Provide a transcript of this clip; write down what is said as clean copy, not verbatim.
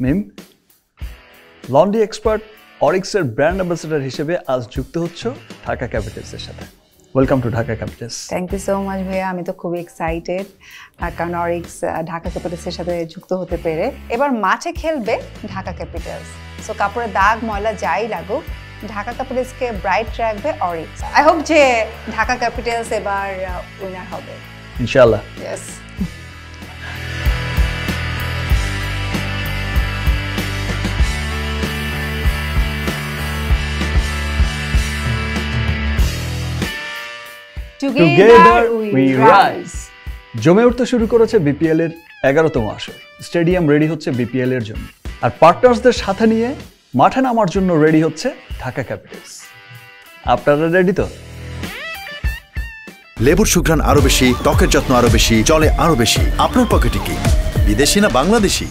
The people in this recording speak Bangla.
মিম লন্ড্রি এক্সপার্ট অরিক্সের ব্র্যান্ড অ্যাম্বাসেডর হিসেবে আজ যুক্ত হচ্ছ ঢাকা ক্যাপিটালসের সাথে। Welcome to Dhaka Capitals. Thank you so much ভাইয়া, আমি তো খুবই এক্সাইটেড কারণ অরিক্স ঢাকা ক্যাপিটালসের সাথে যুক্ত হতে পেরে। এবার মাঠে খেলবে ঢাকা ক্যাপিটালস, সো কাপড়ে দাগ ময়লা যাই লাগুক ঢাকা ক্যাপিটালসকে ব্রাইট রাখবে অরিক্স। আই হোপ যে ঢাকা ক্যাপিটালস এবার উইনার হবে ইনশাআল্লাহ। ইয়েস। Together we rise. জমে উঠতে শুরু করেছে বিপিএল এর 11তম আসর। স্টেডিয়াম রেডি হচ্ছে বিপিএল এর জন্য, আর পার্টনার্সদের সাথে নিয়ে মাঠে নামার জন্য রেডি হচ্ছে ঢাকা ক্যাপিটালস। আপনারা রেডি তো? লেবুর সুঘ্রাণ আরো বেশি, ত্বকের যত্ন আরো বেশি, চলে আরো বেশি। আপনার পকেটে কি বিদেশি না বাংলাদেশি?